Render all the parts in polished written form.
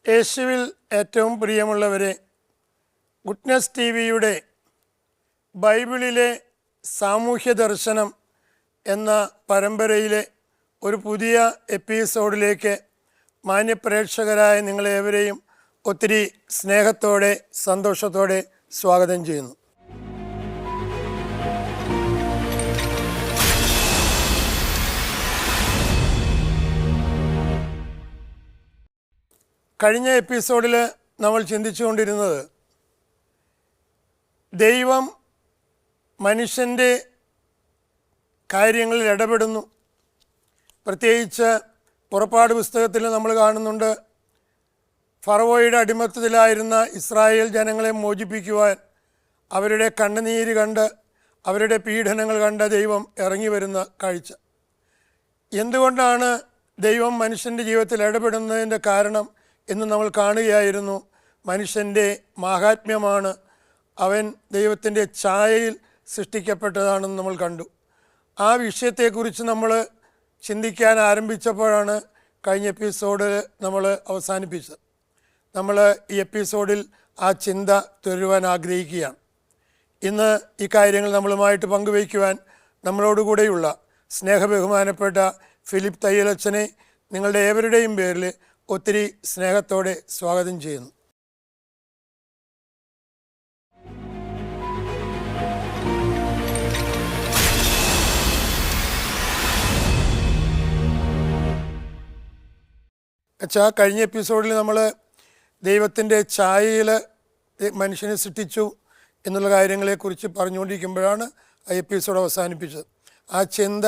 യേശുവിൽ ഏറ്റവും പ്രിയമുള്ളവരെ, ഗുഡ്നസ് ടി വിയുടെ ബൈബിളിലെ സാമൂഹ്യ ദർശനം എന്ന പരമ്പരയിലെ ഒരു പുതിയ എപ്പിസോഡിലേക്ക് മാന്യപ്രേക്ഷകരായ നിങ്ങളേവരെയും ഒത്തിരി സ്നേഹത്തോടെ സന്തോഷത്തോടെ സ്വാഗതം ചെയ്യുന്നു. കഴിഞ്ഞ എപ്പിസോഡിൽ നമ്മൾ ചിന്തിച്ചുകൊണ്ടിരുന്നത് ദൈവം മനുഷ്യൻ്റെ കാര്യങ്ങളിൽ ഇടപെടുന്നു. പ്രത്യേകിച്ച് പുറപ്പാട് പുസ്തകത്തിൽ നമ്മൾ കാണുന്നുണ്ട്, ഫറവോയുടെ അടിമത്തത്തിലായിരുന്ന ഇസ്രായേൽ ജനങ്ങളെ മോചിപ്പിക്കുവാൻ അവരുടെ കണ്ണുനീര് കണ്ട്, അവരുടെ പീഡനങ്ങൾ കണ്ട ദൈവം ഇറങ്ങി വരുന്ന കാഴ്ച. എന്തുകൊണ്ടാണ് ദൈവം മനുഷ്യൻ്റെ ജീവിതത്തിൽ ഇടപെടുന്നതിൻ്റെ കാരണം എന്ന് നമ്മൾ കാണുകയായിരുന്നു. മനുഷ്യൻ്റെ മാഹാത്മ്യമാണ്, അവൻ ദൈവത്തിൻ്റെ ഛായയിൽ സൃഷ്ടിക്കപ്പെട്ടതാണെന്ന് നമ്മൾ കണ്ടു. ആ വിഷയത്തെക്കുറിച്ച് നമ്മൾ ചിന്തിക്കാൻ ആരംഭിച്ചപ്പോഴാണ് കഴിഞ്ഞ എപ്പിസോഡിൽ നമ്മൾ അവസാനിപ്പിച്ചത്. നമ്മൾ ഈ എപ്പിസോഡിൽ ആ ചിന്ത തുടരുവാൻ ആഗ്രഹിക്കുകയാണ്. ഇന്ന് ഈ കാര്യങ്ങൾ നമ്മളുമായിട്ട് പങ്കുവയ്ക്കുവാൻ നമ്മളോടുകൂടെയുള്ള സ്നേഹബഹുമാനപ്പെട്ട ഫിലിപ്പ് തയ്യലച്ചനെ നിങ്ങളുടെ ഏവരുടെയും പേരിൽ ഒത്തിരി സ്നേഹത്തോടെ സ്വാഗതം ചെയ്യുന്നു. അച്ഛാ, കഴിഞ്ഞ എപ്പിസോഡിൽ നമ്മൾ ദൈവത്തിൻ്റെ ഛായയിൽ മനുഷ്യനെ സൃഷ്ടിച്ചു എന്നുള്ള കാര്യങ്ങളെക്കുറിച്ച് പറഞ്ഞുകൊണ്ടിരിക്കുമ്പോഴാണ് ആ എപ്പിസോഡ് അവസാനിപ്പിച്ചത്. ആ ചിന്ത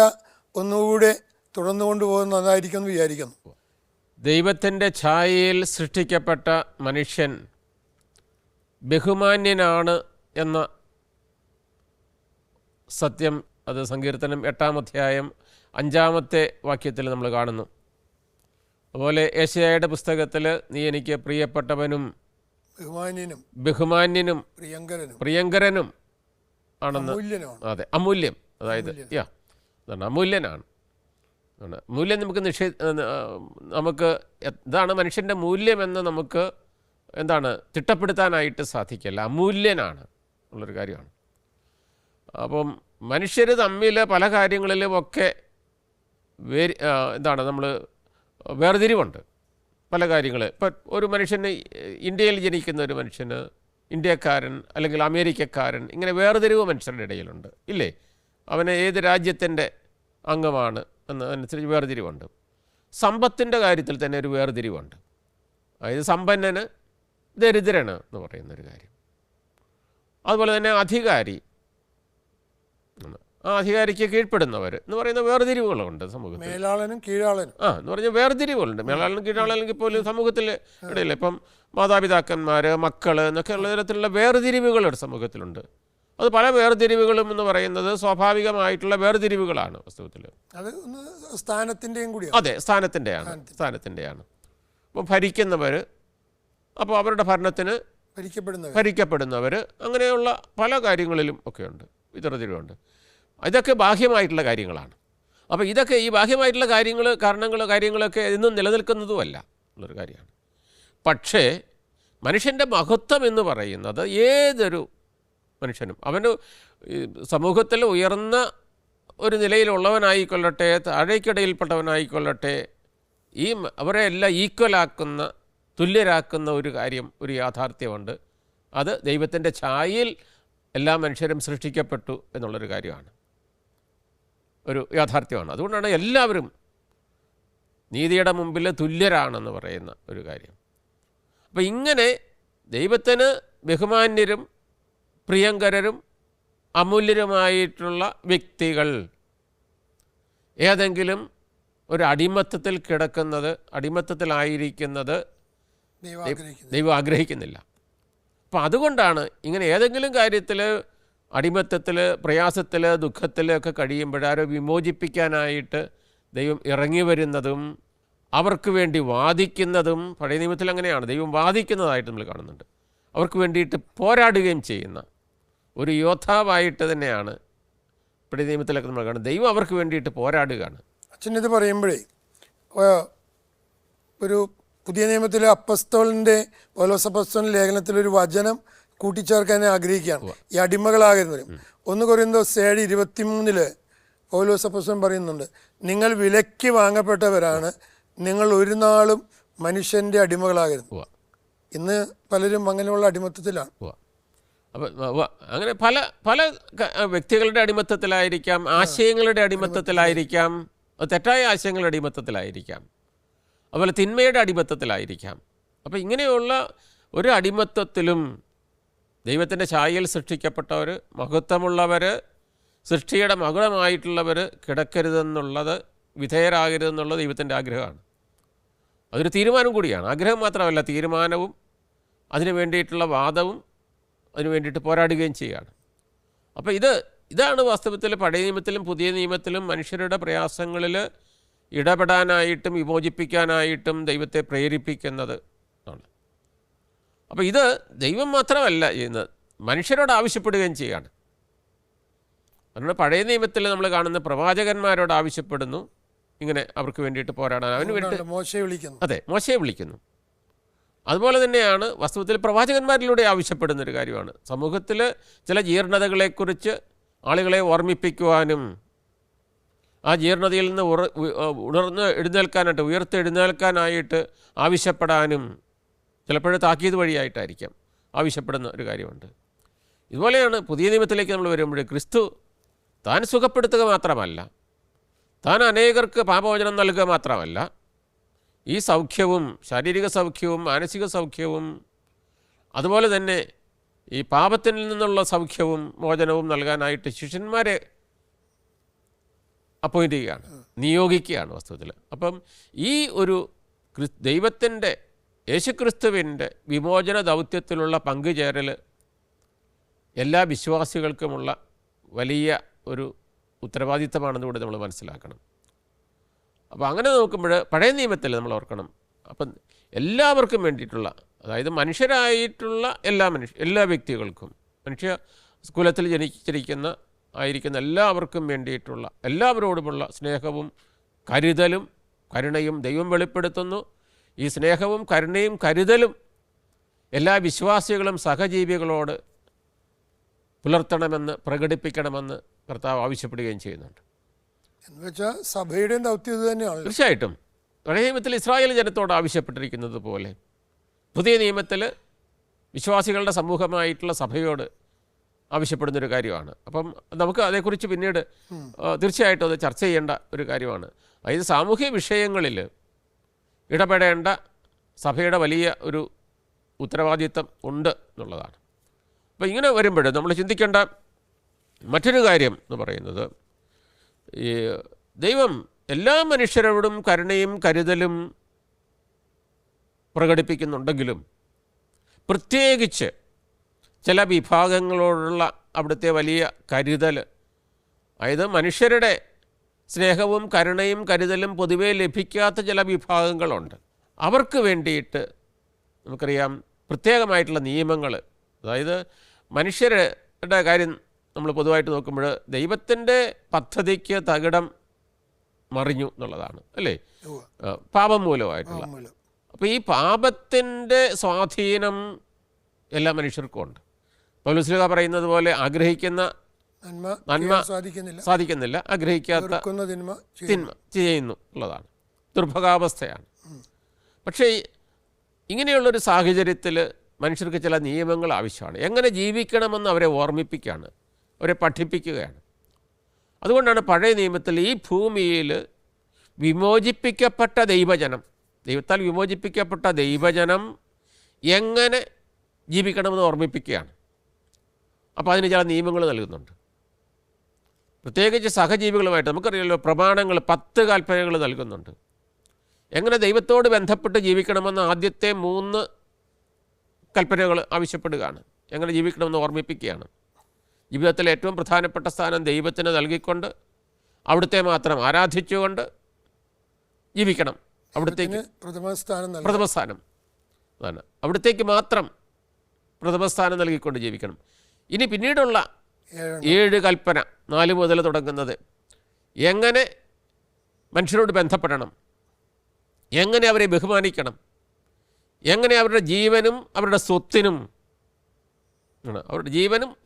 ഒന്നുകൂടെ തുടർന്നു കൊണ്ടുപോകുന്നതായിരിക്കും എന്ന് വിചാരിക്കുന്നു. ദൈവത്തിൻ്റെ ഛായയിൽ സൃഷ്ടിക്കപ്പെട്ട മനുഷ്യൻ ബഹുമാന്യനാണ് എന്ന സത്യം അത് സങ്കീർത്തനം 8-ാം അധ്യായം 5-ാമത്തെ വാക്യത്തിൽ നമ്മൾ കാണുന്നു. അതുപോലെ യെശയ്യായുടെ പുസ്തകത്തിൽ നീ എനിക്ക് പ്രിയപ്പെട്ടവനും ബഹുമാന്യനും പ്രിയങ്കരനും ആണെന്ന്. അതെ, അമൂല്യം, അതായത് അതാണ് അമൂല്യനാണ്. മൂല്യം നമുക്ക് ഇതാണ് മനുഷ്യൻ്റെ മൂല്യമെന്ന് നമുക്ക് തിട്ടപ്പെടുത്താനായിട്ട് സാധിക്കില്ല. അമൂല്യനാണ് ഉള്ളൊരു കാര്യമാണ്. അപ്പം മനുഷ്യർ തമ്മിൽ പല കാര്യങ്ങളിലുമൊക്കെ നമ്മൾ വേർതിരിവുണ്ട്. പല കാര്യങ്ങൾ ഇപ്പം ഒരു മനുഷ്യന്, ഇന്ത്യയിൽ ജനിക്കുന്ന ഒരു മനുഷ്യന് ഇന്ത്യക്കാരൻ അല്ലെങ്കിൽ അമേരിക്കക്കാരൻ, ഇങ്ങനെ വേർതിരിവ് മനുഷ്യരുടെ ഇടയിലുണ്ട്, ഇല്ലേ? അവന് ഏത് രാജ്യത്തിൻ്റെ അംഗമാണ് എന്നതനുസരിച്ച് വേർതിരിവുണ്ട്. സമ്പത്തിൻ്റെ കാര്യത്തിൽ തന്നെ ഒരു വേർതിരിവുണ്ട്. അതായത് സമ്പന്നന് ദരിദ്രന് എന്ന് പറയുന്നൊരു കാര്യം. അതുപോലെ തന്നെ അധികാരി, ആ അധികാരിക്ക് കീഴ്പ്പെടുന്നവർ എന്ന് പറയുന്ന വേർതിരിവുകളുണ്ട് സമൂഹത്തിൽ. മേലാളനും കീഴാളനും എന്ന് പറഞ്ഞ വേർതിരിവുകളുണ്ട്. മേലാളനും കീഴാളനെങ്കിൽ പോലും സമൂഹത്തിൽ ഇടയിൽ ഇപ്പം മാതാപിതാക്കന്മാർ, മക്കൾ എന്നൊക്കെ ഉള്ള തരത്തിലുള്ള വേർതിരിവുകൾ സമൂഹത്തിലുണ്ട്. അത് പല വേർതിരിവുകളും എന്ന് പറയുന്നത് സ്വാഭാവികമായിട്ടുള്ള വേർതിരിവുകളാണ് വാസ്തവത്തിൽ. അത് സ്ഥാനത്തിൻ്റെയും കൂടി. അതെ, സ്ഥാനത്തിൻ്റെയാണ്. അപ്പോൾ ഭരിക്കുന്നവർ, അപ്പോൾ അവരുടെ ഭരണത്തിന് ഭരിക്കപ്പെടുന്നവർ, അങ്ങനെയുള്ള പല കാര്യങ്ങളിലും ഒക്കെയുണ്ട് വേർതിരിവുണ്ട്. ഇതൊക്കെ ബാഹ്യമായിട്ടുള്ള കാര്യങ്ങളാണ്. അപ്പോൾ ഇതൊക്കെ ഈ ബാഹ്യമായിട്ടുള്ള കാര്യങ്ങളൊക്കെ എന്നും നിലനിൽക്കുന്നതുമല്ല ഉള്ളൊരു കാര്യമാണ്. പക്ഷേ മനുഷ്യൻ്റെ മഹത്വം എന്ന് പറയുന്നത് ഏതൊരു മനുഷ്യനും അവന് സമൂഹത്തിൽ ഉയർന്ന ഒരു നിലയിലുള്ളവനായിക്കൊള്ളട്ടെ, താഴേക്കിടയിൽപ്പെട്ടവനായിക്കൊള്ളട്ടെ, അവരെ എല്ലാം ഈക്വലാക്കുന്ന, തുല്യരാക്കുന്ന ഒരു കാര്യം, ഒരു യാഥാർത്ഥ്യമുണ്ട്. അത് ദൈവത്തിൻ്റെ ഛായയിൽ എല്ലാ മനുഷ്യരും സൃഷ്ടിക്കപ്പെട്ടു എന്നുള്ളൊരു കാര്യമാണ്, ഒരു യാഥാർത്ഥ്യമാണ്. അതുകൊണ്ടാണ് എല്ലാവരും നീതിയുടെ മുമ്പിൽ തുല്യരാണെന്ന് പറയുന്ന ഒരു കാര്യം. അപ്പോൾ ഇങ്ങനെ ദൈവത്തിന് ബഹുമാന്യരും പ്രിയങ്കരരും അമൂല്യരുമായിട്ടുള്ള വ്യക്തികൾ ഏതെങ്കിലും ഒരു അടിമത്തത്തിലായിരിക്കുന്നത് ദൈവം ആഗ്രഹിക്കുന്നില്ല. അപ്പം അതുകൊണ്ടാണ് ഇങ്ങനെ ഏതെങ്കിലും കാര്യത്തിൽ അടിമത്തത്തിൽ, പ്രയാസത്തിൽ, ദുഃഖത്തിലൊക്കെ കഴിയുമ്പോഴാരോ വിമോചിപ്പിക്കാനായിട്ട് ദൈവം ഇറങ്ങി വരുന്നതും അവർക്ക് വേണ്ടി വാദിക്കുന്നതും. പഴയ നിയമത്തിൽ അങ്ങനെയാണ്, ദൈവം വാദിക്കുന്നതായിട്ട് നമ്മൾ കാണുന്നുണ്ട്. അവർക്ക് വേണ്ടിയിട്ട് പോരാടുകയും ചെയ്യുന്ന ഒരു യോദ്ധാവായിട്ട് തന്നെയാണ് പഴയ നിയമത്തിലൊക്കെ നമ്മൾ കാണുന്നത്. ദൈവം അവർക്ക് വേണ്ടിയിട്ട് പോരാടുകയാണ്. അച്ഛനിത് പറയുമ്പോഴേ ഒരു പുതിയ നിയമത്തിലെ അപ്പസ്തോലിൻ്റെ പൗലോസ് അപ്പസ്തോലിൻ്റെ ലേഖനത്തിലൊരു വചനം കൂട്ടിച്ചേർക്കാൻ ആഗ്രഹിക്കുകയാണ്. ഈ അടിമകളാകുന്നവരും 1 കൊരിന്തോസ് 7:23 പൗലോസ് അപ്പസ്തോലൻ പറയുന്നുണ്ട്, നിങ്ങൾ വിലയ്ക്ക് വാങ്ങപ്പെട്ടവരാണ്, നിങ്ങൾ ഒരു നാളും മനുഷ്യൻ്റെ അടിമകളാകരുത്. ഇന്ന് പലരും അങ്ങനെയുള്ള അടിമത്തത്തിലാണ്. അപ്പം അങ്ങനെ പല പല വ്യക്തികളുടെ അടിമത്തത്തിലായിരിക്കാം, ആശയങ്ങളുടെ അടിമത്തത്തിലായിരിക്കാം, തെറ്റായ ആശയങ്ങളുടെ അടിമത്തത്തിലായിരിക്കാം, അതുപോലെ തിന്മയുടെ അടിമത്തത്തിലായിരിക്കാം. അപ്പം ഇങ്ങനെയുള്ള ഒരു അടിമത്തത്തിലും ദൈവത്തിൻ്റെ ഛായയിൽ സൃഷ്ടിക്കപ്പെട്ടവർ, മഹത്വമുള്ളവർ, സൃഷ്ടിയുടെ മകുടമായിട്ടുള്ളവർ കിടക്കരുതെന്നുള്ളത്, വിധേയരാകരുതെന്നുള്ളത് ദൈവത്തിൻ്റെ ആഗ്രഹമാണ്. അതൊരു തീരുമാനം കൂടിയാണ്. ആഗ്രഹം മാത്രമല്ല, തീരുമാനവും അതിനു വേണ്ടിയിട്ടുള്ള വാദവും അതിനു വേണ്ടിയിട്ട് പോരാടുകയും ചെയ്യുകയാണ്. അപ്പോൾ ഇതാണ് വാസ്തവത്തിൽ പഴയ നിയമത്തിലും പുതിയ നിയമത്തിലും മനുഷ്യരുടെ പ്രയാസങ്ങളിൽ ഇടപെടാനായിട്ടും വിമോചിപ്പിക്കാനായിട്ടും ദൈവത്തെ പ്രേരിപ്പിക്കുന്നത് ആണ്. അപ്പോൾ ഇത് ദൈവം മാത്രമല്ല ചെയ്യുന്നത്, മനുഷ്യരോട് ആവശ്യപ്പെടുകയും ചെയ്യുകയാണ്. അതുകൊണ്ട് പഴയ നിയമത്തിൽ നമ്മൾ കാണുന്ന പ്രവാചകന്മാരോട് ആവശ്യപ്പെടുന്നു ഇങ്ങനെ അവർക്ക് വേണ്ടിയിട്ട് പോരാടാൻ. അവന് വേണ്ടിയിട്ട് മോശയെ വിളിക്കുന്നു. അതുപോലെ തന്നെയാണ് വാസ്തവത്തിൽ പ്രവാചകന്മാരിലൂടെ ആവശ്യപ്പെടുന്നൊരു കാര്യമാണ്. സമൂഹത്തിൽ ചില ജീർണതകളെക്കുറിച്ച് ആളുകളെ ഓർമ്മിപ്പിക്കുവാനും ആ ജീർണതയിൽ നിന്ന് ഉണർന്ന് എഴുന്നേൽക്കാനായിട്ട്, ഉയർത്തെഴുന്നേൽക്കാനായിട്ട് ആവശ്യപ്പെടാനും ചിലപ്പോഴും താക്കീത് വഴിയായിട്ടായിരിക്കാം ആവശ്യപ്പെടുന്ന ഒരു കാര്യമുണ്ട്. ഇതുപോലെയാണ് പുതിയ നിയമത്തിലേക്ക് നമ്മൾ വരുമ്പോൾ ക്രിസ്തു താൻ സുഖപ്പെടുത്തുക മാത്രമല്ല, താൻ അനേകർക്ക് പാപമോചനം നൽകുക മാത്രമല്ല, ഈ സൗഖ്യവും ശാരീരിക സൗഖ്യവും മാനസിക സൗഖ്യവും അതുപോലെ തന്നെ ഈ പാപത്തിൽ നിന്നുള്ള സൗഖ്യവും മോചനവും നൽകാനായിട്ട് ശിഷ്യന്മാരെ അപ്പോയിൻ്റ് ചെയ്യുകയാണ്, നിയോഗിക്കുകയാണ് വാസ്തവത്തിൽ. അപ്പം ഈ ഒരു ദൈവത്തിൻ്റെ യേശുക്രിസ്തുവിൻ്റെ വിമോചന ദൗത്യത്തിലുള്ള പങ്കുചേരൽ എല്ലാ വിശ്വാസികൾക്കുമുള്ള വലിയ ഒരു ഉത്തരവാദിത്തമാണെന്ന് കൂടെ നമ്മൾ മനസ്സിലാക്കണം. അപ്പോൾ അങ്ങനെ നോക്കുമ്പോൾ പഴയ നിയമത്തിൽ നമ്മൾ ഓർക്കണം, അപ്പം എല്ലാവർക്കും വേണ്ടിയിട്ടുള്ള, അതായത് മനുഷ്യരായിട്ടുള്ള എല്ലാ വ്യക്തികൾക്കും, മനുഷ്യ കുലത്തിൽ ആയിരിക്കുന്ന എല്ലാവർക്കും വേണ്ടിയിട്ടുള്ള, എല്ലാവരോടുമുള്ള സ്നേഹവും കരുതലും കരുണയും ദൈവം വെളിപ്പെടുത്തുന്നു. ഈ സ്നേഹവും കരുണയും കരുതലും എല്ലാ വിശ്വാസികളും സഹജീവികളോട് പുലർത്തണമെന്ന്, പ്രകടിപ്പിക്കണമെന്ന് കർത്താവ് ആവശ്യപ്പെടുകയും ചെയ്യുന്നുണ്ട്. എന്നുവെച്ചാൽ സഭയുടെ ദൗത്യം ഇത് തന്നെയാണ്. തീർച്ചയായിട്ടും പഴയ നിയമത്തിൽ ഇസ്രായേൽ ജനത്തോട് ആവശ്യപ്പെട്ടിരിക്കുന്നത് പോലെ പുതിയ നിയമത്തിൽ വിശ്വാസികളുടെ സമൂഹമായിട്ടുള്ള സഭയോട് ആവശ്യപ്പെടുന്നൊരു കാര്യമാണ്. അപ്പം നമുക്ക് അതേക്കുറിച്ച് പിന്നീട് തീർച്ചയായിട്ടും അത് ചർച്ച ചെയ്യേണ്ട ഒരു കാര്യമാണ്. അതായത് സാമൂഹ്യ വിഷയങ്ങളിൽ ഇടപെടേണ്ട സഭയുടെ വലിയ ഒരു ഉത്തരവാദിത്തം ഉണ്ട് എന്നുള്ളതാണ്. അപ്പോൾ ഇങ്ങനെ വരുമ്പോൾ നമ്മൾ ചിന്തിക്കേണ്ട മറ്റൊരു കാര്യം എന്ന് പറയുന്നത്, ഈ ദൈവം എല്ലാ മനുഷ്യരോടും കരുണയും കരുതലും പ്രകടിപ്പിക്കുന്നുണ്ടെങ്കിലും പ്രത്യേകിച്ച് ചില വിഭാഗങ്ങളോടുള്ള അവിടുത്തെ വലിയ കരുതൽ, അതായത് മനുഷ്യരുടെ സ്നേഹവും കരുണയും കരുതലും പൊതുവേ ലഭിക്കാത്ത ചില വിഭാഗങ്ങളുണ്ട്. അവർക്ക് വേണ്ടിയിട്ട് നമുക്കറിയാം പ്രത്യേകമായിട്ടുള്ള നിയമങ്ങൾ, അതായത് മനുഷ്യരുടെ കാര്യം നമ്മൾ പൊതുവായിട്ട് നോക്കുമ്പോൾ ദൈവത്തിൻ്റെ പദ്ധതിക്ക് തകിടം മറിഞ്ഞു എന്നുള്ളതാണ്, അല്ലേ? പാപം മൂലമായിട്ടുള്ള. അപ്പോൾ ഈ പാപത്തിൻ്റെ സ്വാധീനം എല്ലാ മനുഷ്യർക്കും ഉണ്ട്. പൗലോസ് പറയുന്നത് പോലെ ആഗ്രഹിക്കുന്ന നന്മ സാധിക്കുന്നില്ല, ആഗ്രഹിക്കാത്ത തിന്മ ചെയ്യുന്നു ഉള്ളതാണ്, ദുർഭഗാവസ്ഥയാണ്. പക്ഷേ ഇങ്ങനെയുള്ളൊരു സാഹചര്യത്തിൽ മനുഷ്യർക്ക് ചില നിയമങ്ങൾ ആവശ്യമാണ്. എങ്ങനെ ജീവിക്കണമെന്ന് അവരെ ഓർമ്മിപ്പിക്കുകയാണ്, അവരെ പഠിപ്പിക്കുകയാണ്. അതുകൊണ്ടാണ് പഴയ നിയമത്തിൽ ഈ ഭൂമിയിൽ വിമോചിപ്പിക്കപ്പെട്ട ദൈവജനം, ദൈവത്താൽ വിമോചിപ്പിക്കപ്പെട്ട ദൈവജനം എങ്ങനെ ജീവിക്കണമെന്ന് ഓർമ്മിപ്പിക്കുകയാണ്. അപ്പോൾ അതിന് ചില നിയമങ്ങൾ നൽകുന്നുണ്ട്. പ്രത്യേകിച്ച് സഹജീവികളുമായിട്ട് നമുക്കറിയാമല്ലോ, പ്രമാണങ്ങൾ 10 കൽപ്പനകൾ നൽകുന്നുണ്ട്. എങ്ങനെ ദൈവത്തോട് ബന്ധപ്പെട്ട് ജീവിക്കണമെന്ന് ആദ്യത്തെ 3 കൽപ്പനകൾ ആവശ്യപ്പെടുകയാണ്, എങ്ങനെ ജീവിക്കണമെന്ന് ഓർമ്മിപ്പിക്കുകയാണ്. ജീവിതത്തിലെ ഏറ്റവും പ്രധാനപ്പെട്ട സ്ഥാനം ദൈവത്തിന് നൽകിക്കൊണ്ട് അവിടുത്തെ മാത്രം ആരാധിച്ചുകൊണ്ട് ജീവിക്കണം. അവിടുത്തേക്ക് പ്രഥമസ്ഥാനം അതാണ്, അവിടുത്തേക്ക് മാത്രം പ്രഥമസ്ഥാനം നൽകിക്കൊണ്ട് ജീവിക്കണം. ഇനി പിന്നീടുള്ള 7 കൽപ്പന 4 മുതൽ തുടങ്ങുന്നത് എങ്ങനെ മനുഷ്യരോട് ബന്ധപ്പെടണം, എങ്ങനെ അവരെ ബഹുമാനിക്കണം, എങ്ങനെ അവരുടെ ജീവനും അവരുടെ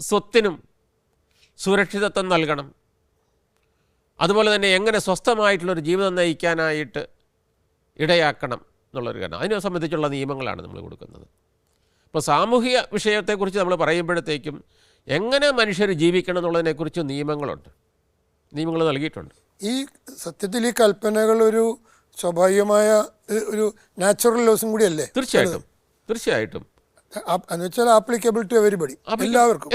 സ്വത്തിനും സുരക്ഷിതത്വം നൽകണം, അതുപോലെ തന്നെ എങ്ങനെ സ്വസ്ഥമായിട്ടുള്ളൊരു ജീവിതം നയിക്കാനായിട്ട് ഇടയാക്കണം എന്നുള്ളൊരു കാരണം അതിനെ സംബന്ധിച്ചുള്ള നിയമങ്ങളാണ് നമ്മൾ കൊടുക്കുന്നത്. ഇപ്പോൾ സാമൂഹിക വിഷയത്തെക്കുറിച്ച് നമ്മൾ പറയുമ്പോഴത്തേക്കും എങ്ങനെ മനുഷ്യർ ജീവിക്കണം എന്നുള്ളതിനെക്കുറിച്ച് നിയമങ്ങൾ നൽകിയിട്ടുണ്ട്. ഈ സത്യത്തിൽ ഈ കൽപ്പനകൾ ഒരു സ്വാഭാവികമായ ഒരു നാച്ചുറൽ ലോസും കൂടിയല്ലേ? തീർച്ചയായിട്ടും എന്ന് വെച്ചാൽ ആപ്ലിക്കബിൾ ടു എവരിബഡി,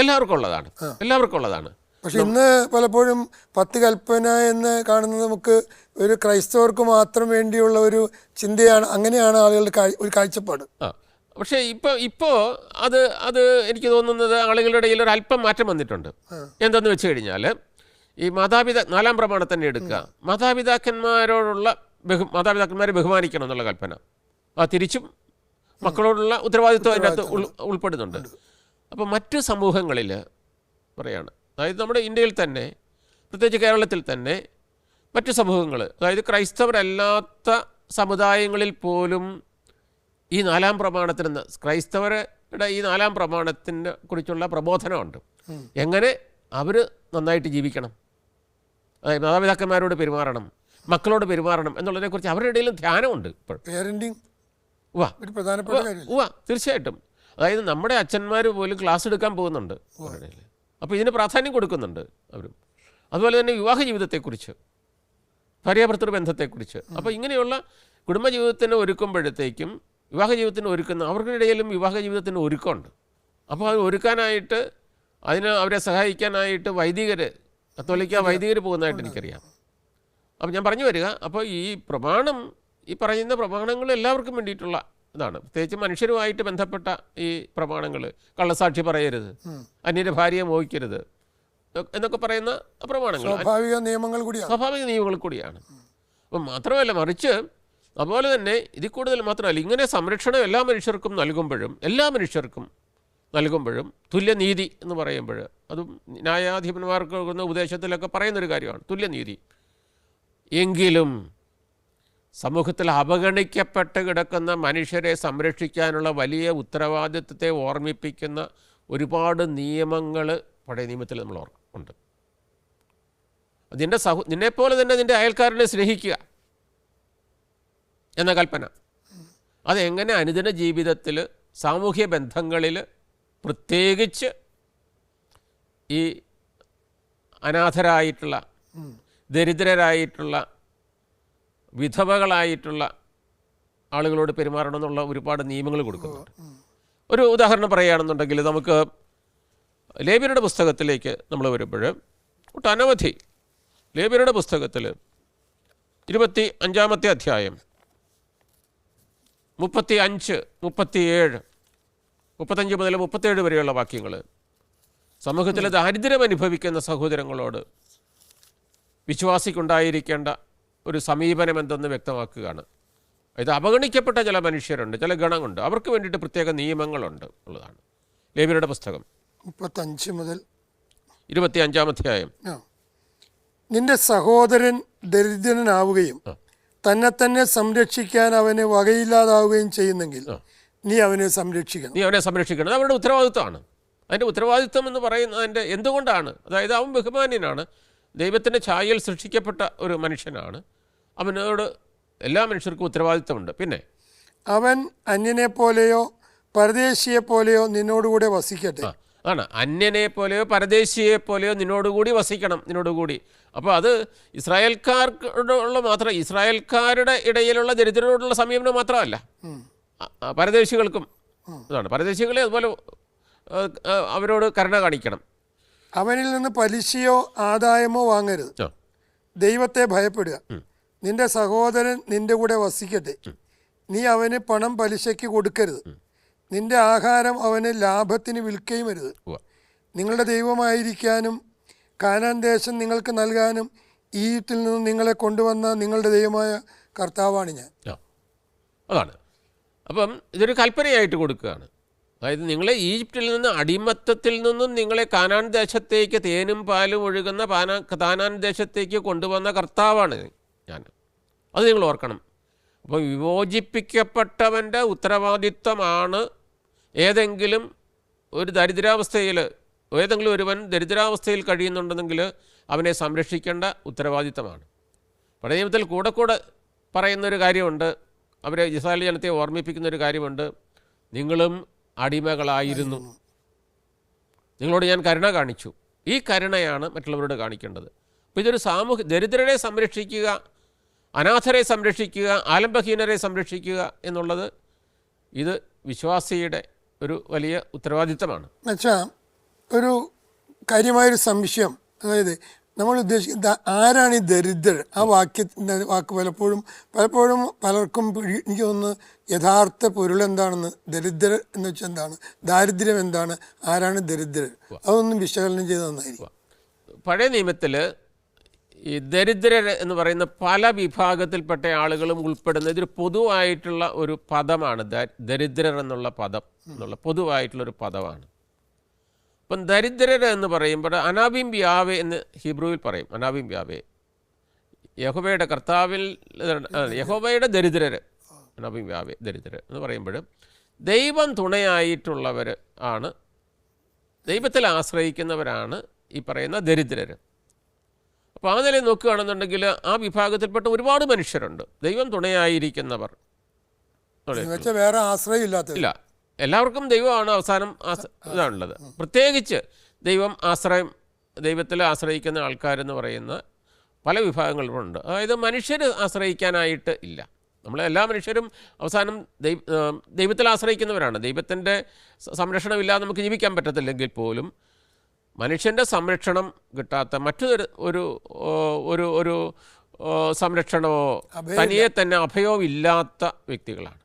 എല്ലാവർക്കും ഉള്ളതാണ്. പക്ഷെ ഇന്ന് പലപ്പോഴും 10 കൽപ്പന എന്ന് കാണുന്നത് നമുക്ക് ഒരു ക്രൈസ്തവർക്ക് മാത്രം വേണ്ടിയുള്ള ഒരു ചിന്തയാണ്, അങ്ങനെയാണ് ആളുകളുടെ ഒരു കാഴ്ചപ്പാട്. പക്ഷേ ഇപ്പോൾ അത് എനിക്ക് തോന്നുന്നത് ആളുകളുടെ ഇടയിൽ ഒരു അല്പം മാറ്റം വന്നിട്ടുണ്ട്. എന്തെന്ന് വെച്ച് കഴിഞ്ഞാൽ ഈ 4-ാം പ്രമാണം തന്നെ എടുക്കുക. മാതാപിതാക്കന്മാരെ ബഹുമാനിക്കണം എന്നുള്ള കൽപ്പന, തിരിച്ചും മക്കളോടുള്ള ഉത്തരവാദിത്വം അതിൻ്റെ അകത്ത് ഉൾപ്പെടുന്നുണ്ട്. അപ്പോൾ മറ്റ് സമൂഹങ്ങളിൽ പറയാണ്, അതായത് നമ്മുടെ ഇന്ത്യയിൽ തന്നെ, പ്രത്യേകിച്ച് കേരളത്തിൽ തന്നെ മറ്റ് സമൂഹങ്ങൾ, അതായത് ക്രൈസ്തവരല്ലാത്ത സമുദായങ്ങളിൽ പോലും ഈ 4-ാം പ്രമാണത്തിന്, ക്രൈസ്തവരുടെ ഈ 4-ാം പ്രമാണത്തിനെ കുറിച്ചുള്ള പ്രബോധനമുണ്ട്. എങ്ങനെ അവർ നന്നായിട്ട് ജീവിക്കണം, അതായത് മാതാപിതാക്കന്മാരോട് പെരുമാറണം, മക്കളോട് പെരുമാറണം എന്നുള്ളതിനെക്കുറിച്ച് അവരുടെ ഇടയിലും ധ്യാനമുണ്ട്. ഇപ്പോൾ തീർച്ചയായിട്ടും, അതായത് നമ്മുടെ അച്ഛന്മാർ പോലും ക്ലാസ് എടുക്കാൻ പോകുന്നുണ്ട് അവരുടെ ഇടയിൽ. അപ്പോൾ ഇതിന് പ്രാധാന്യം കൊടുക്കുന്നുണ്ട് അവരും. അതുപോലെ തന്നെ വിവാഹ ജീവിതത്തെക്കുറിച്ച്, ഭാര്യാഭർത്തൃ ബന്ധത്തെക്കുറിച്ച്. അപ്പോൾ ഇങ്ങനെയുള്ള കുടുംബജീവിതത്തിന് ഒരുക്കുമ്പോഴത്തേക്കും വിവാഹ ജീവിതത്തിന് അവർക്കിടയിലും വിവാഹ ജീവിതത്തിന് ഒരുക്കമുണ്ട്. അപ്പോൾ അത് ഒരുക്കാനായിട്ട്, അവരെ സഹായിക്കാനായിട്ട് കത്തോലിക്ക വൈദികർ പോകുന്നതായിട്ട് എനിക്കറിയാം. അപ്പോൾ ഞാൻ പറഞ്ഞു വരിക, അപ്പോൾ ഈ പറയുന്ന പ്രമാണങ്ങൾ എല്ലാവർക്കും വേണ്ടിയിട്ടുള്ള ഇതാണ്. പ്രത്യേകിച്ച് മനുഷ്യരുമായിട്ട് ബന്ധപ്പെട്ട ഈ പ്രമാണങ്ങൾ, കള്ളസാക്ഷി പറയരുത്, അന്യൻ്റെ ഭാര്യയെ മോഹിക്കരുത് എന്നൊക്കെ പറയുന്ന പ്രമാണങ്ങൾ സ്വാഭാവിക നിയമങ്ങൾ കൂടിയാണ്. അപ്പം മാത്രമല്ല, മറിച്ച് അതുപോലെ തന്നെ ഇതിൽ കൂടുതൽ മാത്രമല്ല, ഇങ്ങനെ സംരക്ഷണം എല്ലാ മനുഷ്യർക്കും നൽകുമ്പോഴും തുല്യനീതി എന്ന് പറയുമ്പോൾ, അതും ന്യായാധിപന്മാർക്ക് കൊടുക്കുന്ന ഉപദേശത്തിലൊക്കെ പറയുന്നൊരു കാര്യമാണ് തുല്യനീതി. എങ്കിലും സമൂഹത്തിൽ അവഗണിക്കപ്പെട്ട് കിടക്കുന്ന മനുഷ്യരെ സംരക്ഷിക്കാനുള്ള വലിയ ഉത്തരവാദിത്വത്തെ ഓർമ്മിപ്പിക്കുന്ന ഒരുപാട് നിയമങ്ങൾ പഴയ നിയമത്തിൽ നമ്മൾ ഉണ്ട്. നിന്നെപ്പോലെ തന്നെ നിൻ്റെ അയൽക്കാരനെ സ്നേഹിക്കുക എന്ന കൽപ്പന, അതെങ്ങനെ അനുദിന ജീവിതത്തിൽ, സാമൂഹ്യ ബന്ധങ്ങളിൽ, പ്രത്യേകിച്ച് ഈ അനാഥരായിട്ടുള്ള, ദരിദ്രരായിട്ടുള്ള, വിധവകളായിട്ടുള്ള ആളുകളോട് പെരുമാറണമെന്നുള്ള ഒരുപാട് നിയമങ്ങൾ കൊടുക്കുന്നുണ്ട്. ഒരു ഉദാഹരണം പറയുകയാണെന്നുണ്ടെങ്കിൽ, നമുക്ക് ലേവ്യരുടെ പുസ്തകത്തിലേക്ക് നമ്മൾ വരുമ്പോൾ ഒട്ടനവധി, ലേവ്യരുടെ പുസ്തകത്തിൽ 25-ാമത്തെ അധ്യായം 35, 37, 35 മുതൽ 37 വരെയുള്ള വാക്യങ്ങൾ സമൂഹത്തിലെ ദാരിദ്ര്യം അനുഭവിക്കുന്ന സഹോദരങ്ങളോട് വിശ്വാസിക്കുണ്ടായിരിക്കേണ്ട ഒരു സമീപനം എന്തെന്ന് വ്യക്തമാക്കുകയാണ്. ഇത് അവഗണിക്കപ്പെട്ട ചില മനുഷ്യരുണ്ട്, ചില ഗണങ്ങളുണ്ട്, അവർക്ക് വേണ്ടിയിട്ട് പ്രത്യേക നിയമങ്ങളുണ്ട് ഉള്ളതാണ്. ലേവ്യരുടെ പുസ്തകം 35 മുതൽ 25-ാം അധ്യായം. നിന്റെ സഹോദരൻ ദരിദ്രനാവുകയും തന്നെ സംരക്ഷിക്കാൻ അവന് വകയില്ലാതാവുകയും ചെയ്യുന്നെങ്കിൽ നീ അവനെ സംരക്ഷിക്കണം. അവരുടെ ഉത്തരവാദിത്വമാണ്. അതിൻ്റെ ഉത്തരവാദിത്വം എന്ന് പറയുന്നതിൻ്റെ എന്തുകൊണ്ടാണ്? അതായത് അവൻ ബഹുമാന്യനാണ്, ദൈവത്തിൻ്റെ ഛായയിൽ സൃഷ്ടിക്കപ്പെട്ട ഒരു മനുഷ്യനാണ്, അവനോട് എല്ലാ മനുഷ്യർക്കും ഉത്തരവാദിത്വമുണ്ട്. പിന്നെ അവൻ അന്യനെ പോലെയോ പരദേശിയെ പോലെയോ നിന്നോടുകൂടെ വസിക്കട്ടെ. അന്യനെ പോലെയോ പരദേശിയെ പോലെയോ നിന്നോടുകൂടി വസിക്കണം, നിന്നോടുകൂടി. അപ്പോൾ അത് ഇസ്രായേൽക്കാരോടുള്ള മാത്രം, ഇസ്രായേൽക്കാരുടെ ഇടയിലുള്ള ദരിദ്രരോടുള്ള സമീപനം മാത്രമല്ല, പരദേശികൾക്കും ഇതാണ്. പരദേശികളെ അതുപോലെ അവരോട് കരുണ കാണിക്കണം. അവനിൽ നിന്ന് പലിശയോ ആദായമോ വാങ്ങരുത്. ദൈവത്തെ ഭയപ്പെടുക. നിന്റെ സഹോദരൻ നിന്റെ കൂടെ വസിക്കട്ടെ. നീ അവന് പണം പലിശയ്ക്ക് കൊടുക്കരുത്. നിന്റെ ആഹാരം അവന് ലാഭത്തിന് വിൽക്കുകയും അരുത്. നിങ്ങളുടെ ദൈവമായിരിക്കാനും കാനാൻ ദേശം നിങ്ങൾക്ക് നൽകാനും ഈജിപ്തിൽ നിന്ന് നിങ്ങളെ കൊണ്ടുവന്ന നിങ്ങളുടെ ദൈവമായ കർത്താവാണ് ഞാൻ. അതാണ്. അപ്പം ഇതൊരു കൽപ്പനയായിട്ട് കൊടുക്കുകയാണ്. അതായത് നിങ്ങളെ ഈജിപ്തിൽ നിന്ന്, അടിമത്തത്തിൽ നിന്നും നിങ്ങളെ കാനാൻ ദേശത്തേക്ക്, തേനും പാലും ഒഴുകുന്ന കാനാൻ ദേശത്തേക്ക് കൊണ്ടുവന്ന കർത്താവാണ് ഞാൻ. അത് നിങ്ങൾ ഓർക്കണം. അപ്പോൾ വിമോചിപ്പിക്കപ്പെട്ടവൻ്റെ ഉത്തരവാദിത്വമാണ് ഏതെങ്കിലും ഒരു ദരിദ്രാവസ്ഥയിൽ, ഏതെങ്കിലും ഒരുവൻ ദരിദ്രാവസ്ഥയിൽ കഴിയുന്നുണ്ടെങ്കിൽ അവനെ സംരക്ഷിക്കേണ്ട ഉത്തരവാദിത്തമാണ്. പഴയ നിയമത്തിൽ കൂടെ പറയുന്നൊരു കാര്യമുണ്ട്, അവരെ ഇസ്രായേൽ ജനത്തെ ഓർമ്മിപ്പിക്കുന്നൊരു കാര്യമുണ്ട്. നിങ്ങളും അടിമകളായിരുന്നു, നിങ്ങളോട് ഞാൻ കരുണ കാണിച്ചു. ഈ കരുണയാണ് മറ്റുള്ളവരോട് കാണിക്കേണ്ടത്. അപ്പോൾ ഇതൊരു ദരിദ്രരെ സംരക്ഷിക്കുക, അനാഥരെ സംരക്ഷിക്കുക, ആലംബഹീനരെ സംരക്ഷിക്കുക എന്നുള്ളത് ഇത് വിശ്വാസിയുടെ ഒരു വലിയ ഉത്തരവാദിത്തമാണ്. എന്നുവെച്ചാൽ ഒരു കാര്യമായൊരു സംശയം, അതായത് നമ്മൾ ഉദ്ദേശിക്കുന്നത് ആരാണ് ഈ ദരിദ്രർ? ആ വാക്ക് പലപ്പോഴും പലർക്കും എനിക്ക് തോന്നുന്നു യഥാർത്ഥ പൊരുൾ എന്താണെന്ന്, ദരിദ്രർ എന്ന് വെച്ചാൽ എന്താണ്, ദാരിദ്ര്യം എന്താണ്, ആരാണ് ദരിദ്രർ, അതൊന്നും വിശകലനം ചെയ്ത് നന്നായിരിക്കും. പഴയ നിയമത്തിൽ ഈ ദരിദ്രർ എന്ന് പറയുന്ന പല വിഭാഗത്തിൽപ്പെട്ട ആളുകളും ഉൾപ്പെടുന്ന ഇതൊരു പൊതുവായിട്ടുള്ള ഒരു പദമാണ്. ദരിദ്രർ എന്നുള്ള പദം എന്നുള്ള പൊതുവായിട്ടുള്ളൊരു പദമാണ്. അപ്പം ദരിദ്രർ എന്ന് പറയുമ്പോൾ അനാബിം യാവേ എന്ന് ഹീബ്രുവിൽ പറയും. അനാബിം യാവേ യഹോവയുടെ യഹോവയുടെ ദരിദ്രർ, അനാബിം യാവേ ദരിദ്രർ എന്ന് പറയുമ്പോൾ ദൈവം തുണയായിട്ടുള്ളവർ ആണ്, ദൈവത്തിൽ ആശ്രയിക്കുന്നവരാണ് ഈ പറയുന്ന ദരിദ്രർ. അപ്പോൾ ആ നിലയിൽ നോക്കുകയാണെന്നുണ്ടെങ്കിൽ ആ വിഭാഗത്തിൽപ്പെട്ട ഒരുപാട് മനുഷ്യരുണ്ട്, ദൈവം തുണയായിരിക്കുന്നവർ. വേറെ ആശ്രയമില്ലാത്ത ഇല്ല, എല്ലാവർക്കും ദൈവമാണ് അവസാനം ഇതാണുള്ളത്. പ്രത്യേകിച്ച് ദൈവത്തിൽ ആശ്രയിക്കുന്ന ആൾക്കാരെന്ന് പറയുന്ന പല വിഭാഗങ്ങളുണ്ട്. അതായത് മനുഷ്യർ ആശ്രയിക്കാനായിട്ട് ഇല്ല. നമ്മളെല്ലാ മനുഷ്യരും അവസാനം ദൈവത്തിൽ ആശ്രയിക്കുന്നവരാണ്. ദൈവത്തിൻ്റെ സംരക്ഷണമില്ലാതെ നമുക്ക് ജീവിക്കാൻ പറ്റത്തില്ലെങ്കിൽ പോലും മനുഷ്യൻ്റെ സംരക്ഷണം കിട്ടാത്ത മറ്റൊരു ഒരു സംരക്ഷണമോ തനിയെ തന്നെ അഭയവും ഇല്ലാത്ത വ്യക്തികളാണ്.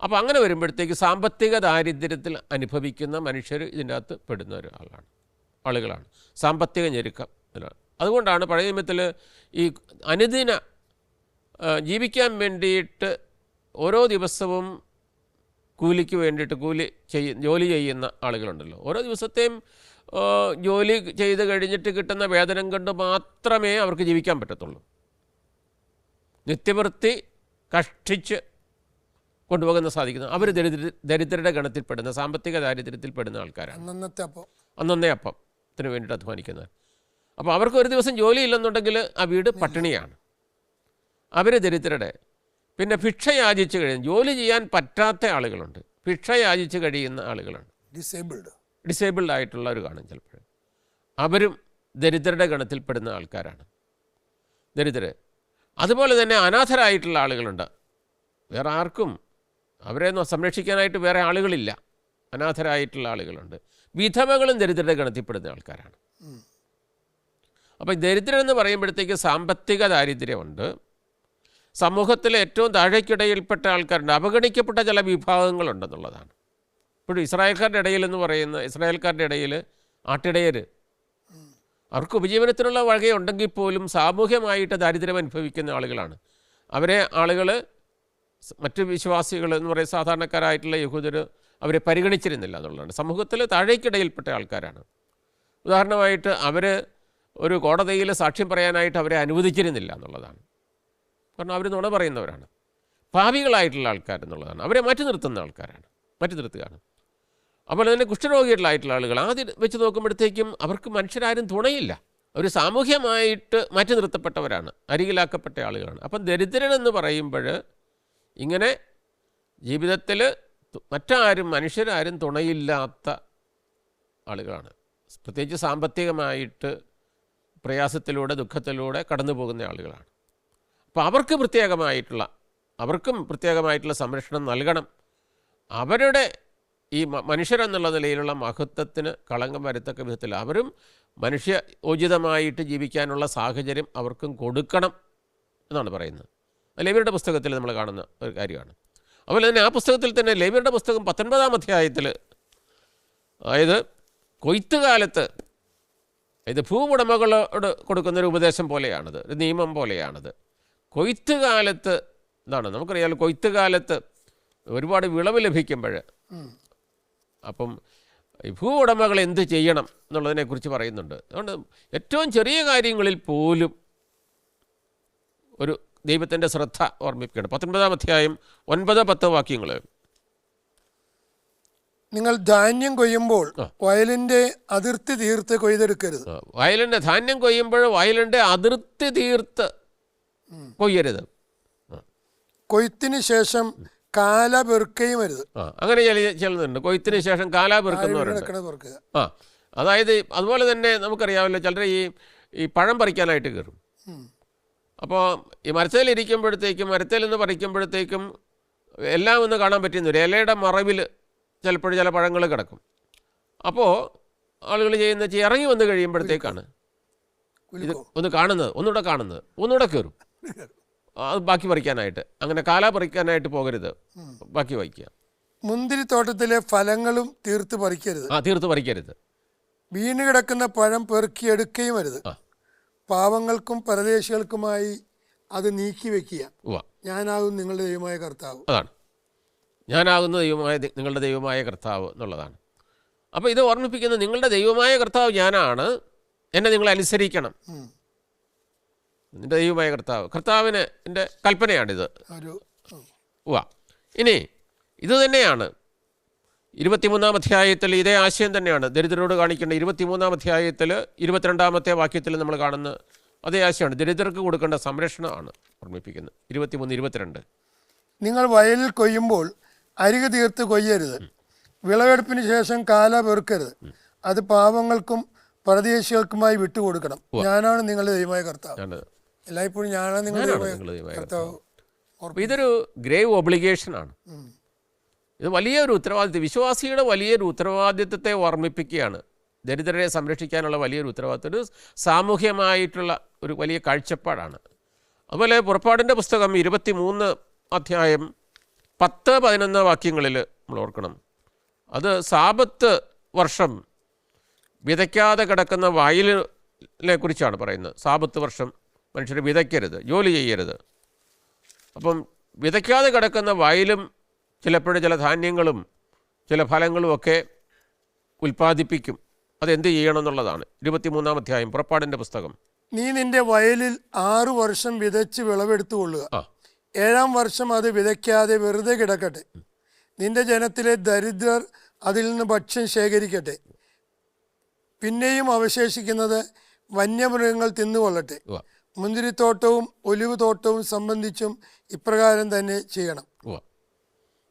അപ്പോൾ അങ്ങനെ വരുമ്പോഴത്തേക്ക് സാമ്പത്തിക ദാരിദ്ര്യത്തിൽ അനുഭവിക്കുന്ന മനുഷ്യർ ഇതിൻ്റെ അകത്ത് പെടുന്ന ആളുകളാണ്. സാമ്പത്തിക ഞെരുക്കം ഇതിലാണ്. അതുകൊണ്ടാണ് പഴയ നിയമത്തിൽ ഈ അനുദിന ജീവിക്കാൻ വേണ്ടിയിട്ട് ഓരോ ദിവസവും കൂലിക്ക് വേണ്ടിയിട്ട് ജോലി ചെയ്യുന്ന ആളുകളുണ്ടല്ലോ. ഓരോ ദിവസത്തെയും ജോലി ചെയ്ത് കഴിഞ്ഞിട്ട് കിട്ടുന്ന വേതനം കൊണ്ട് മാത്രമേ അവർക്ക് ജീവിക്കാൻ പറ്റത്തുള്ളൂ. നിത്യവൃത്തി കഷ്ടിച്ച് കൊണ്ടുപോകുന്ന സാധിക്കുന്നത് അവർ ദരിദ്രരുടെ ഗണത്തിൽപ്പെടുന്ന, സാമ്പത്തിക ദാരിദ്ര്യത്തിൽപ്പെടുന്ന ആൾക്കാരാണ്. അന്നേ അപ്പത്തിന് വേണ്ടിയിട്ട് അധ്വാനിക്കുന്നവർ. അപ്പോൾ അവർക്ക് ഒരു ദിവസം ജോലി ഇല്ലെന്നുണ്ടെങ്കിൽ ആ വീട് പട്ടിണിയാണ്. അവർ ദരിദ്രരുടെ. പിന്നെ ഭിക്ഷ യാചിച്ച് കഴിയുന്ന, ജോലി ചെയ്യാൻ പറ്റാത്ത ആളുകളുണ്ട്, ഭിക്ഷ യാചിച്ച് കഴിയുന്ന ആളുകളുണ്ട്, ഡിസേബിൾഡ് ആയിട്ടുള്ളവർ കാണും ചിലപ്പോൾ. അവരും ദരിദ്രരുടെ ഗണത്തിൽപ്പെടുന്ന ആൾക്കാരാണ് ദരിദ്രർ. അതുപോലെ തന്നെ അനാഥരായിട്ടുള്ള ആളുകളുണ്ട്. വേറെ ആർക്കും അവരെ സംരക്ഷിക്കാനായിട്ട് വേറെ ആളുകളില്ല, അനാഥരായിട്ടുള്ള ആളുകളുണ്ട്. വിധവകളും ദരിദ്രരുടെ ഗണത്തിൽപ്പെടുന്ന ആൾക്കാരാണ്. അപ്പോൾ ദരിദ്രൻ എന്ന് പറയുമ്പോഴത്തേക്ക് സാമ്പത്തിക ദാരിദ്ര്യമുണ്ട്, സമൂഹത്തിലെ ഏറ്റവും താഴേക്കിടയിൽപ്പെട്ട ആൾക്കാരുണ്ട്, അവഗണിക്കപ്പെട്ട ചില വിഭാഗങ്ങളുണ്ടെന്നുള്ളതാണ്. ഇപ്പോഴും ഇസ്രായേൽക്കാരുടെ ഇടയിൽ ആട്ടിടയർ, അവർക്ക് ഉപജീവനത്തിനുള്ള വകയുണ്ടെങ്കിൽ പോലും സാമൂഹ്യമായിട്ട് ദാരിദ്ര്യം അനുഭവിക്കുന്ന ആളുകളാണ്. അവരെ ആളുകൾ, മറ്റ് വിശ്വാസികൾ എന്ന് പറയുന്ന സാധാരണക്കാരായിട്ടുള്ള യഹൂദർ അവരെ പരിഗണിച്ചിരുന്നില്ല എന്നുള്ളതാണ്. സമൂഹത്തിൽ താഴേക്കിടയിൽപ്പെട്ട ആൾക്കാരാണ്. ഉദാഹരണമായിട്ട് അവർ ഒരു കോടതിയിൽ സാക്ഷ്യം പറയാനായിട്ട് അവരെ അനുവദിച്ചിരുന്നില്ല എന്നുള്ളതാണ്. കാരണം അവർ നുണ പറയുന്നവരാണ്, പാപികളായിട്ടുള്ള ആൾക്കാരെന്നുള്ളതാണ്. അവരെ മാറ്റി നിർത്തുകയാണ്. അതുപോലെ തന്നെ കുഷ്ഠരോഗികളായിട്ടുള്ള ആളുകൾ ആദ്യം വെച്ച് നോക്കുമ്പോഴത്തേക്കും അവർക്ക് മനുഷ്യരാരും തുണയില്ല. അവർ സാമൂഹ്യമായിട്ട് മാറ്റി നിർത്തപ്പെട്ടവരാണ്, അരികിലാക്കപ്പെട്ട ആളുകളാണ്. അപ്പം ദരിദ്രനെന്ന് പറയുമ്പോൾ ഇങ്ങനെ ജീവിതത്തിൽ മനുഷ്യരാരും തുണയില്ലാത്ത ആളുകളാണ്. പ്രത്യേകിച്ച് സാമ്പത്തികമായിട്ട് പ്രയാസത്തിലൂടെ ദുഃഖത്തിലൂടെ കടന്നു പോകുന്ന ആളുകളാണ്. അപ്പോൾ അവർക്കും പ്രത്യേകമായിട്ടുള്ള സംരക്ഷണം നൽകണം. അവരുടെ ഈ മനുഷ്യരെന്നുള്ള നിലയിലുള്ള മഹത്വത്തിന് കളങ്കം വരത്തക്ക വിധത്തിൽ അവരും മനുഷ്യോചിതമായിട്ട് ജീവിക്കാനുള്ള സാഹചര്യം അവർക്കും കൊടുക്കണം എന്നാണ് പറയുന്നത്. ലേവ്യരുടെ പുസ്തകത്തിൽ നമ്മൾ കാണുന്ന ഒരു കാര്യമാണ്. അതുപോലെ തന്നെ ആ പുസ്തകത്തിൽ തന്നെ ലേവ്യരുടെ പുസ്തകം 19-ാം അധ്യായത്തിൽ, അതായത് കൊയ്ത്തുകാലത്ത്, ഇത് ഭൂവുടമകളോട് കൊടുക്കുന്നൊരു ഉപദേശം പോലെയാണത്, ഒരു നിയമം പോലെയാണത്. കൊയ്ത്തുകാലത്ത് എന്താണ് നമുക്കറിയാമല്ലോ, കൊയ്ത്തുകാലത്ത് ഒരുപാട് വിളവ് ലഭിക്കുമ്പോൾ അപ്പം ഈ ഭൂവുടമകൾ എന്ത് ചെയ്യണം എന്നുള്ളതിനെക്കുറിച്ച് പറയുന്നുണ്ട്. അതുകൊണ്ട് ഏറ്റവും ചെറിയ കാര്യങ്ങളിൽ പോലും ഒരു ദൈവത്തിൻ്റെ ശ്രദ്ധ ഓർമ്മിപ്പിക്കണം. 19-ാം അധ്യായം 9-10 വാക്യങ്ങൾ. നിങ്ങൾ ധാന്യം കൊയ്യുമ്പോൾ വയലിന്റെ അതിർത്തി തീർത്ത് കൊയ്തെടുക്കരുത്. വയലിൻ്റെ ധാന്യം കൊയ്യുമ്പോൾ വയലിൻ്റെ അതിർത്തി തീർത്ത് കൊയ്യരുത്. കൊയ്ത്തിന് ശേഷം കാല പെറുക്കുകയും വരുത്. അങ്ങനെ ചിലതുണ്ട്, കൊയ്ത്തിന് ശേഷം കാല പെറുക്കുന്നവരുണ്ട്. അതായത് അതുപോലെ തന്നെ നമുക്കറിയാമല്ലോ, ചിലർ ഈ പഴം പറിക്കാനായിട്ട് കയറും. അപ്പോൾ ഈ മരത്തേലിരിക്കുമ്പോഴത്തേക്കും, മരത്തേൽ നിന്ന് പറിക്കുമ്പോഴത്തേക്കും എല്ലാം ഒന്ന് കാണാൻ പറ്റുന്നില്ല. ഇലയുടെ മറവിൽ ചിലപ്പോൾ ചില പഴങ്ങൾ കിടക്കും. അപ്പോൾ ആളുകൾ ചെയ്യുന്ന ഇറങ്ങി വന്ന് കഴിയുമ്പോഴത്തേക്കാണ് ഇത് ഒന്ന് കാണുന്നത്, ഒന്നുകൂടെ കയറും അത് ബാക്കി പറിക്കാനായിട്ട്. അങ്ങനെ കാല പറിക്കാനായിട്ട് പോകരുത്, ബാക്കി വയ്ക്കുക. മുന്തിരിത്തോട്ടത്തിലെ ഫലങ്ങളും തീർത്ത് പറിക്കരുത്. തീർത്ത് പറിക്കരുത്. വീണ് കിടക്കുന്ന പഴം പെറുക്കിയെടുക്കുകയും വരുത്. പാവങ്ങൾക്കും പരദേശികൾക്കുമായി അത് നീക്കി വെക്കുക. ഞാനാകും നിങ്ങളുടെ ദൈവമായ കർത്താവ്. അതാണ്, ഞാനാകുന്ന നിങ്ങളുടെ ദൈവമായ കർത്താവ് എന്നുള്ളതാണ്. അപ്പോൾ ഇത് ഓർമ്മിപ്പിക്കുന്നത്, നിങ്ങളുടെ ദൈവമായ കർത്താവ് ഞാനാണ്, എന്നെ നിങ്ങൾ അനുസരിക്കണം. നിൻ്റെ ദൈവമായ കർത്താവിന് എൻ്റെ കൽപ്പനയാണിത്. ഇനി ഇത് തന്നെയാണ് 23-ാം അധ്യായത്തിൽ ഇതേ ആശയം തന്നെയാണ് ദരിദ്രരോട് കാണിക്കേണ്ട. 23-ാം അധ്യായത്തിൽ 22-ാമത്തെ വാക്യത്തിൽ നമ്മൾ കാണുന്ന അതേ ആശയമാണ്. ദരിദ്രർക്ക് കൊടുക്കേണ്ട സംരക്ഷണമാണ് ഓർമ്മിപ്പിക്കുന്നത്. 23-22. നിങ്ങൾ വയലിൽ കൊയ്യുമ്പോൾ അരികു തീർത്ത് കൊയ്യരുത്. വിളവെടുപ്പിന് ശേഷം കാല പെറുക്കരുത്. അത് പാവങ്ങൾക്കും പരദേശികൾക്കുമായി വിട്ടുകൊടുക്കണം. ഞാനാണ് നിങ്ങളുടെ ദൈവമായ കർത്താവ്. എല്ലായ്പ്പോഴും ഞാനാണ് നിങ്ങളുടെ ദൈവമായ കർത്താവ്. ഇതൊരു ഗ്രേവ് ഒബ്ലിഗേഷനാണ്. ഇത് വലിയൊരു ഉത്തരവാദിത്വം, വിശ്വാസിയുടെ വലിയൊരു ഉത്തരവാദിത്വത്തെ ഓർമ്മിപ്പിക്കുകയാണ്. ദരിദ്രരെ സംരക്ഷിക്കാനുള്ള വലിയൊരു ഉത്തരവാദിത്വം, ഒരു സാമൂഹ്യമായിട്ടുള്ള ഒരു വലിയ കാഴ്ചപ്പാടാണ്. അതുപോലെ പുറപ്പാടിൻ്റെ പുസ്തകം 23 അധ്യായം 10-11 വാക്യങ്ങളിൽ നമ്മൾ ഓർക്കണം. അത് സാബത്ത് വർഷം വിതയ്ക്കാതെ കിടക്കുന്ന വയലിനെ കുറിച്ചാണ് പറയുന്നത്. സാബത്ത് വർഷം മനുഷ്യർ വിതയ്ക്കരുത്, ജോലി ചെയ്യരുത്. അപ്പം വിതയ്ക്കാതെ കിടക്കുന്ന വയലും ചിലപ്പോഴും ചില ധാന്യങ്ങളും ചില ഫലങ്ങളും ഒക്കെ ഉൽപ്പാദിപ്പിക്കും. അതെന്ത് ചെയ്യണം എന്നുള്ളതാണ് 23-ാം അധ്യായം പുറപ്പാടിൻ്റെ പുസ്തകം. നീ നിന്റെ വയലിൽ 6 വർഷം വിതച്ച് വിളവെടുത്തുകൊള്ളുക. 7-ാം വർഷം അത് വിതയ്ക്കാതെ വെറുതെ കിടക്കട്ടെ. നിന്റെ ജനത്തിലെ ദരിദ്രർ അതിൽ നിന്ന് ഭക്ഷ്യം ശേഖരിക്കട്ടെ. പിന്നെയും അവശേഷിക്കുന്നത് വന്യമൃഗങ്ങൾ തിന്നുകൊള്ളട്ടെ. മുന്തിരിത്തോട്ടവും ഒലിവ് തോട്ടവും സംബന്ധിച്ചും ഇപ്രകാരം തന്നെ ചെയ്യണം.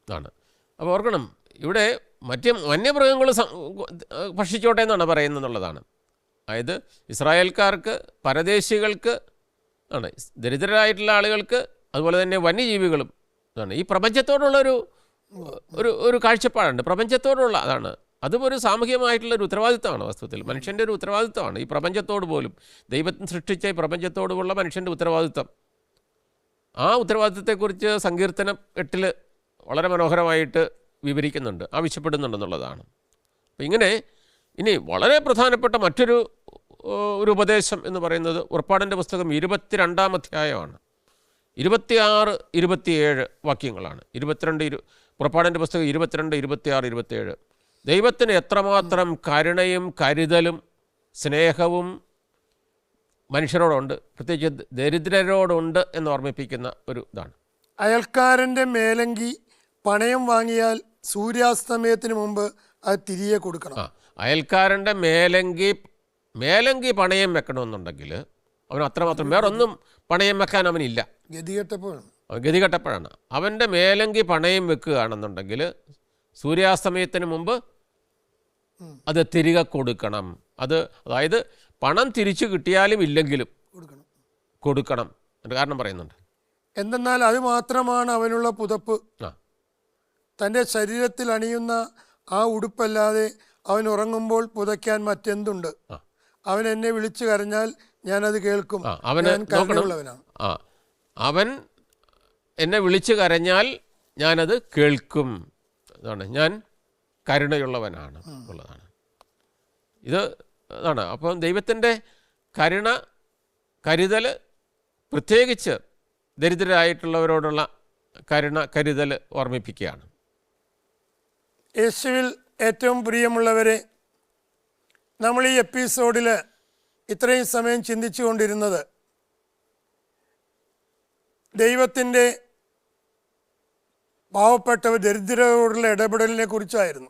ആണ്. അപ്പോൾ ഓർക്കണം, ഇവിടെ വന്യമൃഗങ്ങൾ ഭക്ഷിച്ചോട്ടെ എന്നാണ് പറയുന്നതെന്നുള്ളതാണ്. അതായത് ഇസ്രായേൽക്കാർക്ക്, പരദേശികൾക്ക് ആണ്, ദരിദ്രരായിട്ടുള്ള ആളുകൾക്ക്, അതുപോലെ തന്നെ വന്യജീവികളും ആണ്. ഈ പ്രപഞ്ചത്തോടുള്ളൊരു ഒരു കാഴ്ചപ്പാടുണ്ട്, പ്രപഞ്ചത്തോടുള്ള അതാണ്. അതും ഒരു സാമൂഹികമായിട്ടുള്ളൊരു ഉത്തരവാദിത്തമാണ്. വസ്തുത്തിൽ മനുഷ്യൻ്റെ ഒരു ഉത്തരവാദിത്തമാണ്. ഈ പ്രപഞ്ചത്തോട് പോലും, ദൈവം സൃഷ്ടിച്ച ഈ പ്രപഞ്ചത്തോടുള്ള മനുഷ്യൻ്റെ ഉത്തരവാദിത്തം. ആ ഉത്തരവാദിത്തത്തെക്കുറിച്ച് സങ്കീർത്തനം 8 വളരെ മനോഹരമായിട്ട് വിവരിക്കുന്നുണ്ട്, ആവശ്യപ്പെടുന്നുണ്ടെന്നുള്ളതാണ്. അപ്പം ഇങ്ങനെ ഇനി വളരെ പ്രധാനപ്പെട്ട മറ്റൊരു ഉപദേശം എന്ന് പറയുന്നത് പുറപ്പാടിൻ്റെ പുസ്തകം 22-ാം അധ്യായമാണ്. 26, 27 വാക്യങ്ങളാണ്. പുറപ്പാടിൻ്റെ പുസ്തകം 22, 26, 27. ദൈവത്തിന് എത്രമാത്രം കരുണയും കരുതലും സ്നേഹവും മനുഷ്യരോടുണ്ട്, പ്രത്യേകിച്ച് ദരിദ്രരോടുണ്ട് എന്ന് ഓർമ്മിപ്പിക്കുന്ന ഒരു ഇതാണ്. അയൽക്കാരൻ്റെ മേലങ്കി പണയം വാങ്ങിയാൽ സൂര്യാസ്തമയത്തിന് മുമ്പ് അത് തിരികെ കൊടുക്കണം. അയൽക്കാരൻ്റെ മേലങ്കി പണയം വെക്കണമെന്നുണ്ടെങ്കിൽ അവന് അത്രമാത്രം വേറൊന്നും പണയം വെക്കാൻ അവനില്ല. ഗതികെട്ടപ്പോഴാണ് അവൻ്റെ മേലങ്കി പണയം വെക്കുകയാണെന്നുണ്ടെങ്കിൽ സൂര്യാസ്തമയത്തിന് മുമ്പ് അത് തിരികെ കൊടുക്കണം. അതായത് പണം തിരിച്ചു കിട്ടിയാലും ഇല്ലെങ്കിലും കൊടുക്കണം. കാരണം പറയുന്നുണ്ട്, എന്തെന്നാൽ അത് മാത്രമാണ് അവനുള്ള പുതപ്പ്. തൻ്റെ ശരീരത്തിൽ അണിയുന്ന ആ ഉടുപ്പല്ലാതെ അവൻ ഉറങ്ങുമ്പോൾ പുതയ്ക്കാൻ മറ്റെന്തുണ്ട്? അവൻ എന്നെ വിളിച്ചു കരഞ്ഞാൽ ഞാനത് കേൾക്കും. അവൻ എന്നെ വിളിച്ചു കരഞ്ഞാൽ ഞാനത് കേൾക്കും. അതാണ്, ഞാൻ കരുണയുള്ളവനാണ് എന്നുള്ളതാണ്. അതാണ്. അപ്പം ദൈവത്തിൻ്റെ കരുതൽ, പ്രത്യേകിച്ച് ദരിദ്രരായിട്ടുള്ളവരോടുള്ള കരുതൽ ഓർമ്മിപ്പിക്കുകയാണ്. യേശുവിൽ ഏറ്റവും പ്രിയമുള്ളവരെ, നമ്മൾ ഈ എപ്പിസോഡിൽ ഇത്രയും സമയം ചിന്തിച്ചു കൊണ്ടിരുന്നത് ദൈവത്തിൻ്റെ പാവപ്പെട്ടവർ ദരിദ്രരോടുള്ള ഇടപെടലിനെ കുറിച്ചായിരുന്നു.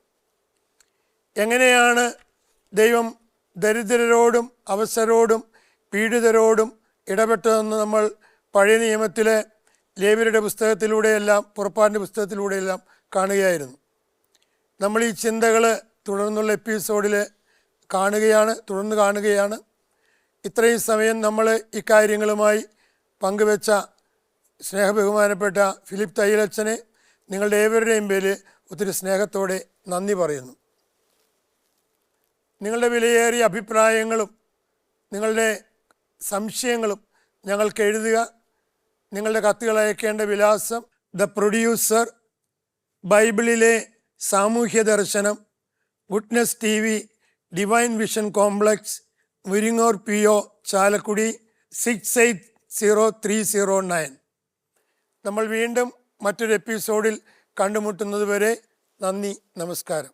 എങ്ങനെയാണ് ദൈവം ദരിദ്രരോടും അവസരോടും പീഡിതരോടും ഇടപെട്ടതെന്ന് നമ്മൾ പഴയ നിയമത്തിലെ ലേവ്യരുടെ പുസ്തകത്തിലൂടെയെല്ലാം പുറപ്പാടിൻ്റെ പുസ്തകത്തിലൂടെയെല്ലാം കാണുകയായിരുന്നു. നമ്മൾ ഈ ചിന്തകൾ തുടർന്നുള്ള എപ്പിസോഡിൽ തുടർന്ന് കാണുകയാണ്. ഇത്രയും സമയം നമ്മൾ ഇക്കാര്യങ്ങളുമായി പങ്കുവെച്ച സ്നേഹബഹുമാനപ്പെട്ട ഫിലിപ്പ് തയ്യലച്ചനെ നിങ്ങളുടെ ഏവരുടെയും പേരിൽ ഒത്തിരി സ്നേഹത്തോടെ നന്ദി പറയുന്നു. നിങ്ങളുടെ വിലയേറിയ അഭിപ്രായങ്ങളും നിങ്ങളുടെ സംശയങ്ങളും ഞങ്ങൾക്ക് എഴുതുക. നിങ്ങളുടെ കത്തുകൾ അയക്കേണ്ട വിലാസം: ദ പ്രൊഡ്യൂസർ, ബൈബിളിലെ സാമൂഹ്യ ദർശനം, goodness TV, divine vision complex, Muringoor PO, Chalakudy 680309. നമ്മൾ വീണ്ടും മറ്റൊരു എപ്പിസോഡിൽ കണ്ടുമുട്ടുന്നത് വരെ നന്ദി, നമസ്കാരം.